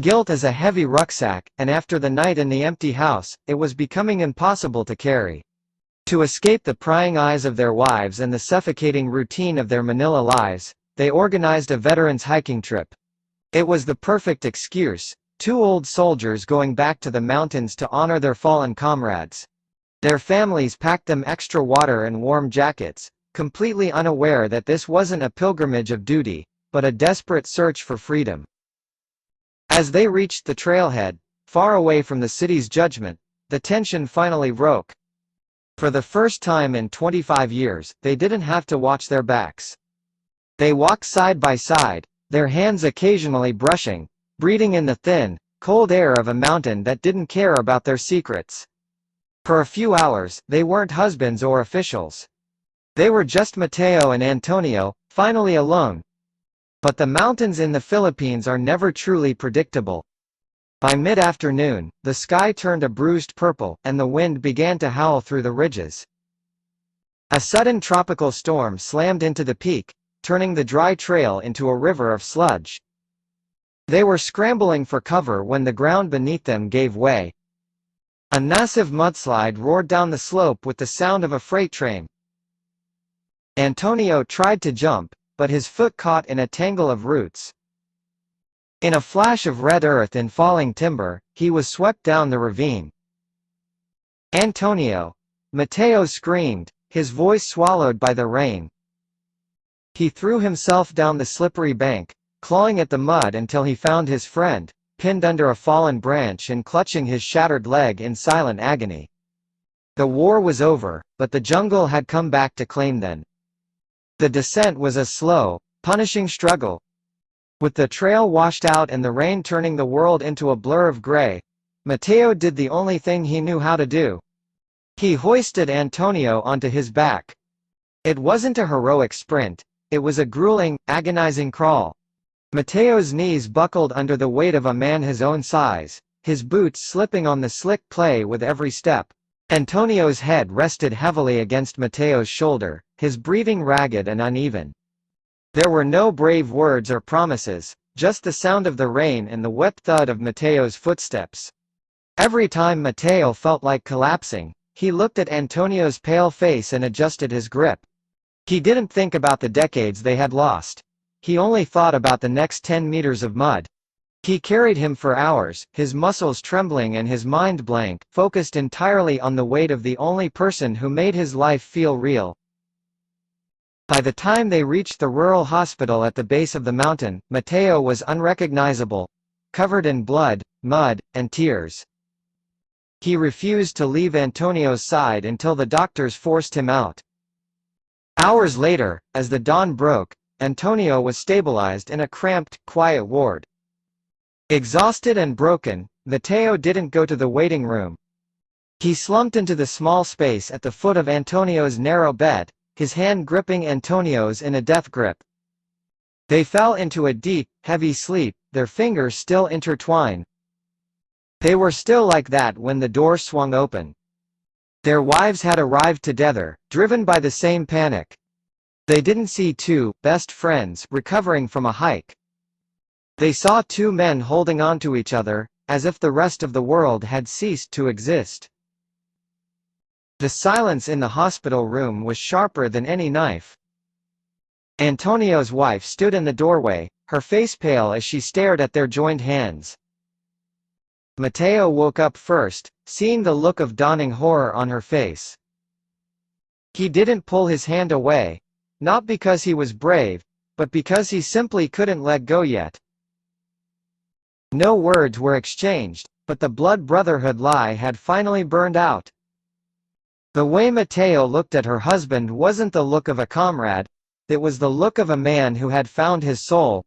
Guilt is a heavy rucksack, and after the night in the empty house, it was becoming impossible to carry. To escape the prying eyes of their wives and the suffocating routine of their Manila lives, they organized a veterans hiking trip. It was the perfect excuse, two old soldiers going back to the mountains to honor their fallen comrades. Their families packed them extra water and warm jackets, completely unaware that this wasn't a pilgrimage of duty, but a desperate search for freedom. As they reached the trailhead, far away from the city's judgment, the tension finally broke. For the first time in 25 years, they didn't have to watch their backs. They walked side by side, their hands occasionally brushing, breathing in the thin, cold air of a mountain that didn't care about their secrets. For a few hours, they weren't husbands or officials. They were just Mateo and Antonio, finally alone. But the mountains in the Philippines are never truly predictable. By mid-afternoon, the sky turned a bruised purple, and the wind began to howl through the ridges. A sudden tropical storm slammed into the peak, turning the dry trail into a river of sludge. They were scrambling for cover when the ground beneath them gave way. A massive mudslide roared down the slope with the sound of a freight train. Antonio tried to jump, but his foot caught in a tangle of roots. In a flash of red earth and falling timber, he was swept down the ravine. "Antonio!" Mateo screamed, his voice swallowed by the rain. He threw himself down the slippery bank, clawing at the mud until he found his friend, pinned under a fallen branch and clutching his shattered leg in silent agony. The war was over, but the jungle had come back to claim them. The descent was a slow, punishing struggle. With the trail washed out and the rain turning the world into a blur of gray, Mateo did the only thing he knew how to do. He hoisted Antonio onto his back. It wasn't a heroic sprint, it was a grueling, agonizing crawl. Mateo's knees buckled under the weight of a man his own size, his boots slipping on the slick clay with every step. Antonio's head rested heavily against Mateo's shoulder, his breathing ragged and uneven. There were no brave words or promises, just the sound of the rain and the wet thud of Mateo's footsteps. Every time Mateo felt like collapsing, he looked at Antonio's pale face and adjusted his grip. He didn't think about the decades they had lost. He only thought about the next 10 meters of mud. He carried him for hours, his muscles trembling and his mind blank, focused entirely on the weight of the only person who made his life feel real. By the time they reached the rural hospital at the base of the mountain, Mateo was unrecognizable, covered in blood, mud, and tears. He refused to leave Antonio's side until the doctors forced him out. Hours later, as the dawn broke, Antonio was stabilized in a cramped, quiet ward. Exhausted and broken, Mateo didn't go to the waiting room. He slumped into the small space at the foot of Antonio's narrow bed, his hand gripping Antonio's in a death grip. They fell into a deep, heavy sleep, their fingers still intertwined. They were still like that when the door swung open. Their wives had arrived together, driven by the same panic. They didn't see two best friends recovering from a hike. They saw two men holding on to each other, as if the rest of the world had ceased to exist. The silence in the hospital room was sharper than any knife. Antonio's wife stood in the doorway, her face pale as she stared at their joined hands. Mateo woke up first, seeing the look of dawning horror on her face. He didn't pull his hand away, not because he was brave, but because he simply couldn't let go yet. No words were exchanged, but the blood brotherhood lie had finally burned out. The way Mateo looked at her husband wasn't the look of a comrade, it was the look of a man who had found his soul.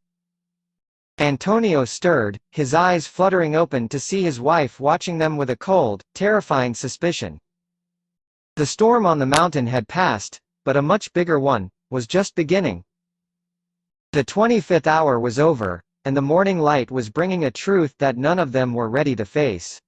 Antonio stirred, his eyes fluttering open to see his wife watching them with a cold, terrifying suspicion. The storm on the mountain had passed, but a much bigger one was just beginning. The 25th hour was over, and the morning light was bringing a truth that none of them were ready to face.